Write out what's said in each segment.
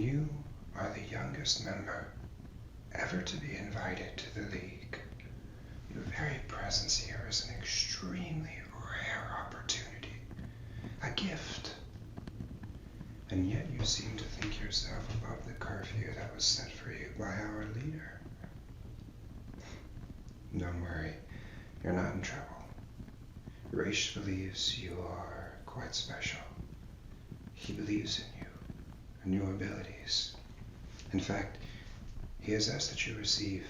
You are the youngest member ever to be invited to the League. Your very presence here is an extremely rare opportunity, a gift. And yet you seem to think yourself above the curfew that was set for you by our leader. Don't worry, you're not in trouble. Raish believes you are quite special. He believes in you and your abilities. In fact, he has asked that you receive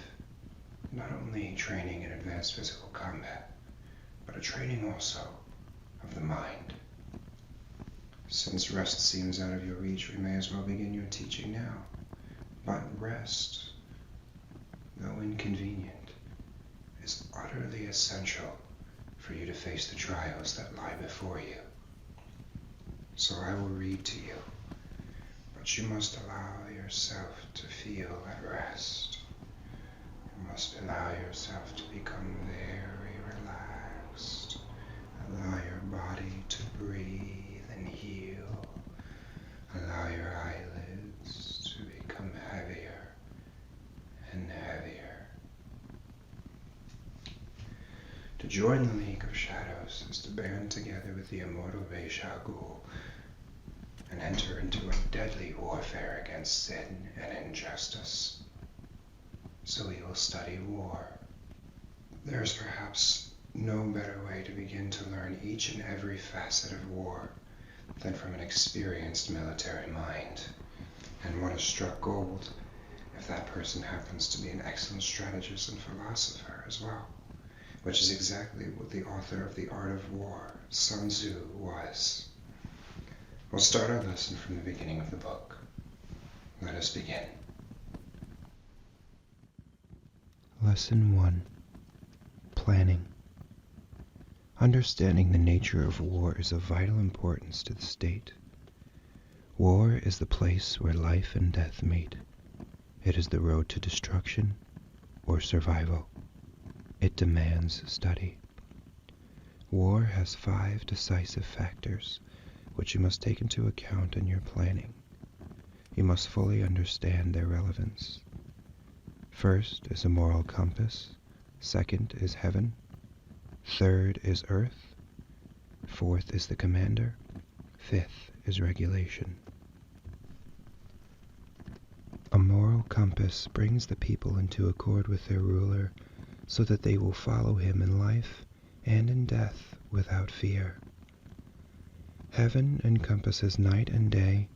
not only training in advanced physical combat, but a training also of the mind. Since rest seems out of your reach, we may as well begin your teaching now. But rest, though inconvenient, is utterly essential for you to face the trials that lie before you. So I will read to you, but you must allow yourself to feel at rest. You must allow yourself to become very relaxed. Allow your body to breathe and heal. Allow your eyelids to become heavier and heavier. To join the League of Shadows is to band together with the immortal Ghul and enter into a deadly warfare against sin and injustice. So we will study war. There is perhaps no better way to begin to learn each and every facet of war than from an experienced military mind. And one has struck gold if that person happens to be an excellent strategist and philosopher as well, which is exactly what the author of The Art of War, Sun Tzu, was. We'll start our lesson from the beginning of the book. Let us begin. Lesson 1. Planning. Understanding the nature of war is of vital importance to the state. War is the place where life and death meet. It is the road to destruction or survival. It demands study. War has 5 decisive factors which you must take into account in your planning. You must fully understand their relevance. First is a moral compass. Second is heaven. Third is earth. Fourth is the commander. Fifth is regulation. A moral compass brings the people into accord with their ruler so that they will follow him in life and in death without fear. Heaven encompasses night and day,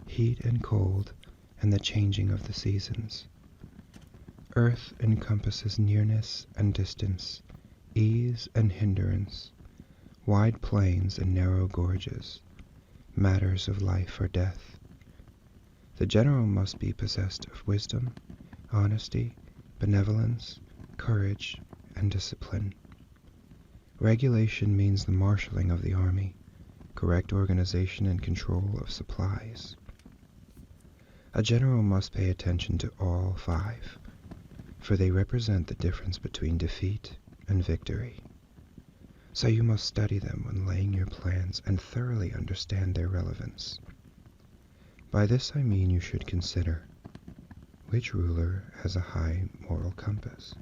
heat and cold, and the changing of the seasons. Earth encompasses nearness and distance, ease and hindrance, wide plains and narrow gorges, matters of life or death. The general must be possessed of wisdom, honesty, benevolence, courage, and discipline. Regulation means the marshaling of the army, correct organization and control of supplies. A general must pay attention to all 5, for they represent the difference between defeat and victory. So you must study them when laying your plans and thoroughly understand their relevance. By this I mean you should consider which ruler has a high moral compass,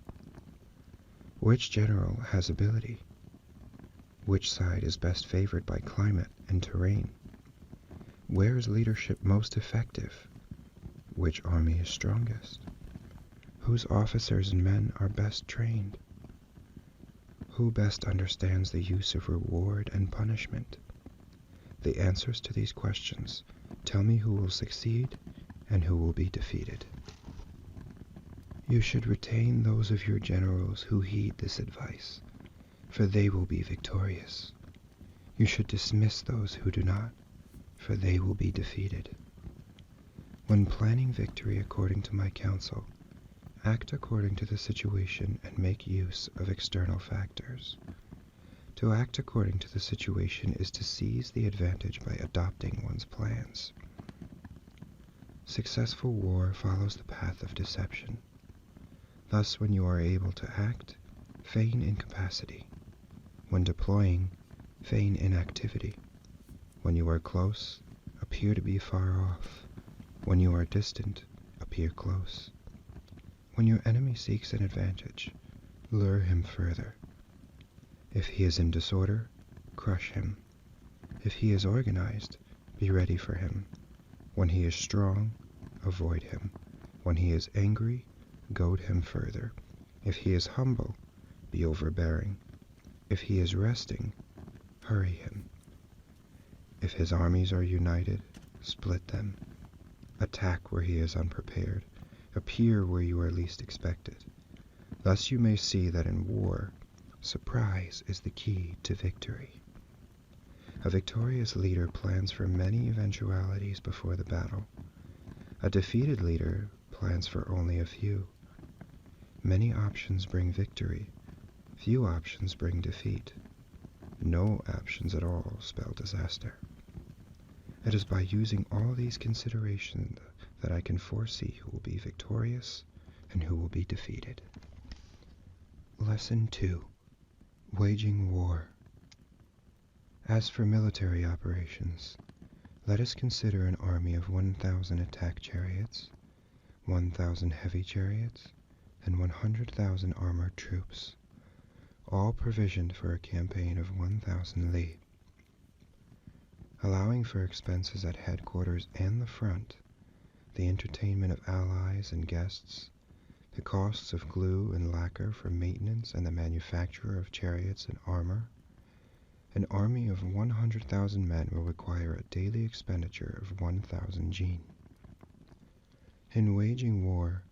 which general has ability, which side is best favored by climate and terrain, where is leadership most effective, which army is strongest, whose officers and men are best trained, who best understands the use of reward and punishment. The answers to these questions tell me who will succeed and who will be defeated. You should retain those of your generals who heed this advice, for they will be victorious. You should dismiss those who do not, for they will be defeated. When planning victory according to my counsel, act according to the situation and make use of external factors. To act according to the situation is to seize the advantage by adopting one's plans. Successful war follows the path of deception. Thus, when you are able to act, feign incapacity. When deploying, feign inactivity. When you are close, appear to be far off. When you are distant, appear close. When your enemy seeks an advantage, lure him further. If he is in disorder, crush him. If he is organized, be ready for him. When he is strong, avoid him. When he is angry, goad him further. If he is humble, be overbearing. If he is resting, hurry him. If his armies are united, split them. Attack where he is unprepared. Appear where you are least expected. Thus you may see that in war, surprise is the key to victory. A victorious leader plans for many eventualities before the battle. A defeated leader plans for only a few. Many options bring victory. Few options bring defeat. No options at all spell disaster. It is by using all these considerations that I can foresee who will be victorious and who will be defeated. Lesson 2. Waging War. As for military operations, let us consider an army of 1,000 attack chariots, 1,000 heavy chariots, and 100,000 armored troops, all provisioned for a campaign of 1,000 li. Allowing for expenses at headquarters and the front, the entertainment of allies and guests, the costs of glue and lacquer for maintenance and the manufacture of chariots and armor, an army of 100,000 men will require a daily expenditure of 1,000 jin. In waging war,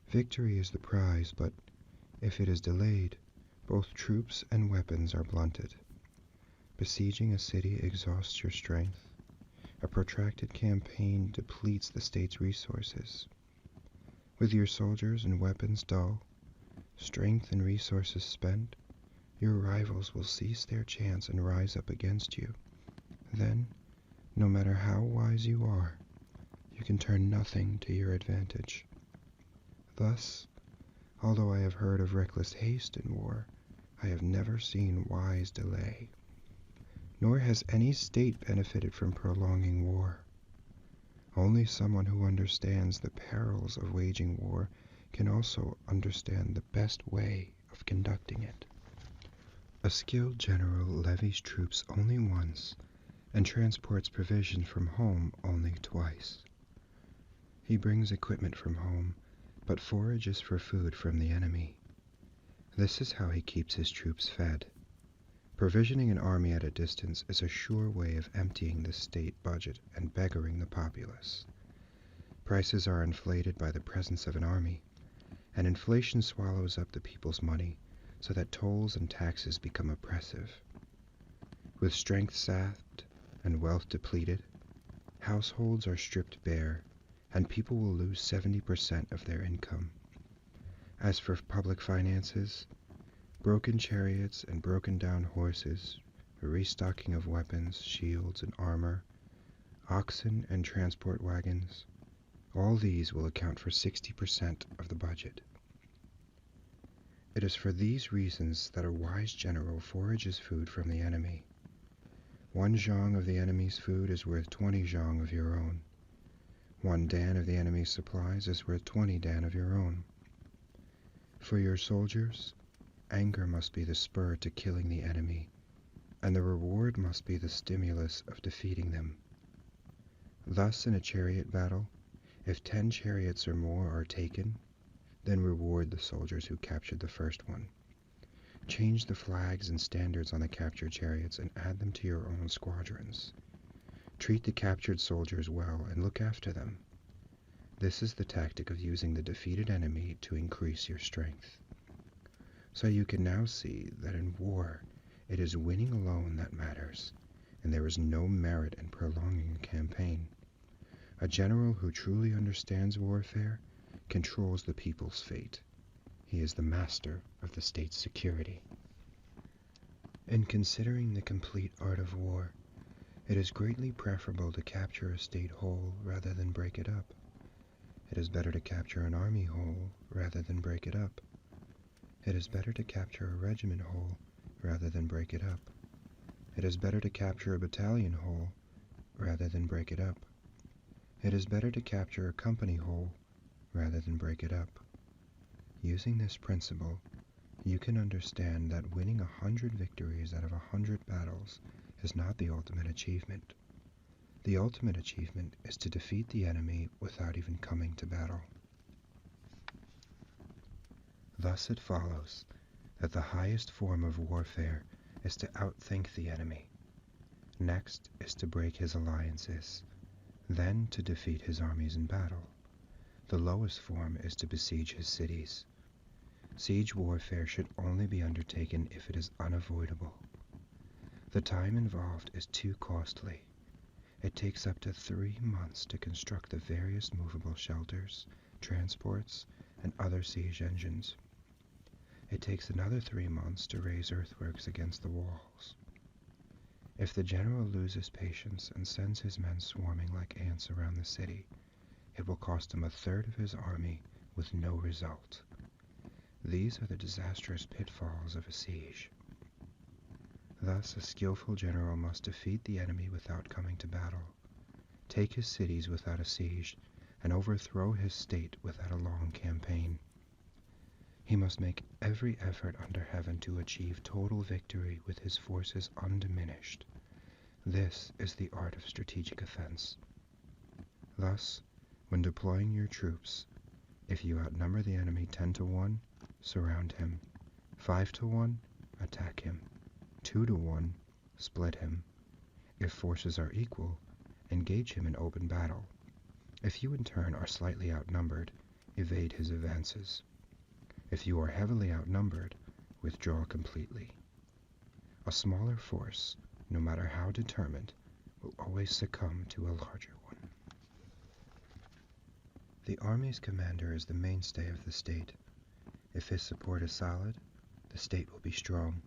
victory is the prize, but if it is delayed, both troops and weapons are blunted. Besieging a city exhausts your strength. A protracted campaign depletes the state's resources. With your soldiers and weapons dull, strength and resources spent, your rivals will cease their chance and rise up against you. Then, no matter how wise you are, you can turn nothing to your advantage. Thus, although I have heard of reckless haste in war, I have never seen wise delay. Nor has any state benefited from prolonging war. Only someone who understands the perils of waging war can also understand the best way of conducting it. A skilled general levies troops only once and transports provisions from home only twice. He brings equipment from home, but forages for food from the enemy. This is how he keeps his troops fed. Provisioning an army at a distance is a sure way of emptying the state budget and beggaring the populace. Prices are inflated by the presence of an army, and inflation swallows up the people's money so that tolls and taxes become oppressive. With strength sapped and wealth depleted, households are stripped bare, and people will lose 70% of their income. As for public finances, broken chariots and broken down horses, a restocking of weapons, shields, and armor, oxen and transport wagons, all these will account for 60% of the budget. It is for these reasons that a wise general forages food from the enemy. 1 zhang of the enemy's food is worth 20 zhang of your own. 1 dan of the enemy's supplies is worth 20 dan of your own. For your soldiers, anger must be the spur to killing the enemy, and the reward must be the stimulus of defeating them. Thus, in a chariot battle, if 10 chariots or more are taken, then reward the soldiers who captured the first one. Change the flags and standards on the captured chariots and add them to your own squadrons. Treat the captured soldiers well and look after them. This is the tactic of using the defeated enemy to increase your strength. So you can now see that in war, it is winning alone that matters, and there is no merit in prolonging a campaign. A general who truly understands warfare controls the people's fate. He is the master of the state's security. In considering the complete art of war, it is greatly preferable to capture a state whole rather than break it up. It is better to capture an army whole rather than break it up. It is better to capture a regiment whole rather than break it up. It is better to capture a battalion whole rather than break it up. It is better to capture a company whole rather than break it up. Using this principle, you can understand that winning 100 victories out of 100 battles is not the ultimate achievement. The ultimate achievement is to defeat the enemy without even coming to battle. Thus it follows that the highest form of warfare is to outthink the enemy. Next is to break his alliances, then to defeat his armies in battle. The lowest form is to besiege his cities. Siege warfare should only be undertaken if it is unavoidable. The time involved is too costly. It takes up to 3 months to construct the various movable shelters, transports, and other siege engines. It takes another 3 months to raise earthworks against the walls. If the general loses patience and sends his men swarming like ants around the city, it will cost him 1/3 of his army with no result. These are the disastrous pitfalls of a siege. Thus, a skillful general must defeat the enemy without coming to battle, take his cities without a siege, and overthrow his state without a long campaign. He must make every effort under heaven to achieve total victory with his forces undiminished. This is the art of strategic offense. Thus, when deploying your troops, if you outnumber the enemy 10-1, surround him. 5-1, attack him. 2-1, split him. If forces are equal, engage him in open battle. If you in turn are slightly outnumbered, evade his advances. If you are heavily outnumbered, withdraw completely. A smaller force, no matter how determined, will always succumb to a larger one. The army's commander is the mainstay of the state. If his support is solid, the state will be strong.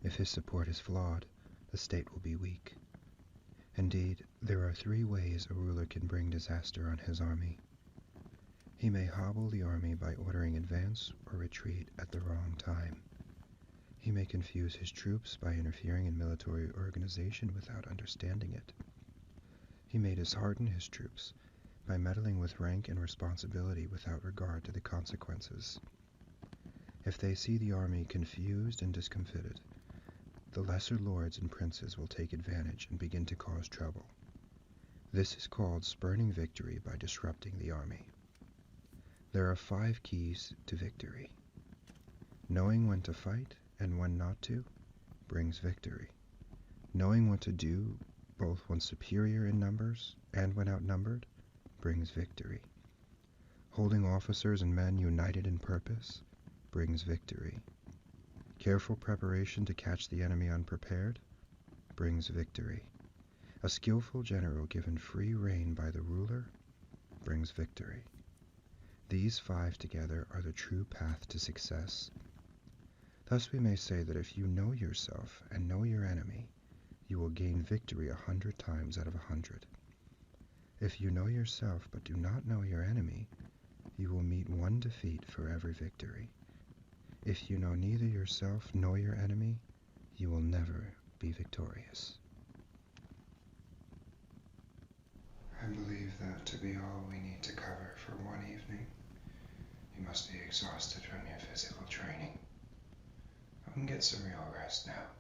If his support is flawed, the state will be weak. Indeed, there are 3 ways a ruler can bring disaster on his army. He may hobble the army by ordering advance or retreat at the wrong time. He may confuse his troops by interfering in military organization without understanding it. He may dishearten his troops by meddling with rank and responsibility without regard to the consequences. If they see the army confused and discomfited, the lesser lords and princes will take advantage and begin to cause trouble. This is called spurning victory by disrupting the army. There are 5 keys to victory. Knowing when to fight and when not to brings victory. Knowing what to do, both when superior in numbers and when outnumbered, brings victory. Holding officers and men united in purpose brings victory. Careful preparation to catch the enemy unprepared brings victory. A skillful general given free rein by the ruler brings victory. These 5 together are the true path to success. Thus we may say that if you know yourself and know your enemy, you will gain victory 100 times out of 100. If you know yourself but do not know your enemy, you will meet 1 defeat for every victory. If you know neither yourself nor your enemy, you will never be victorious. I believe that to be all we need to cover for one evening. You must be exhausted from your physical training. I can get some real rest now.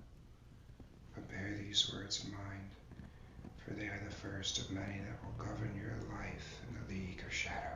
But bear these words in mind, for they are the first of many that will govern your life in the League of Shadows.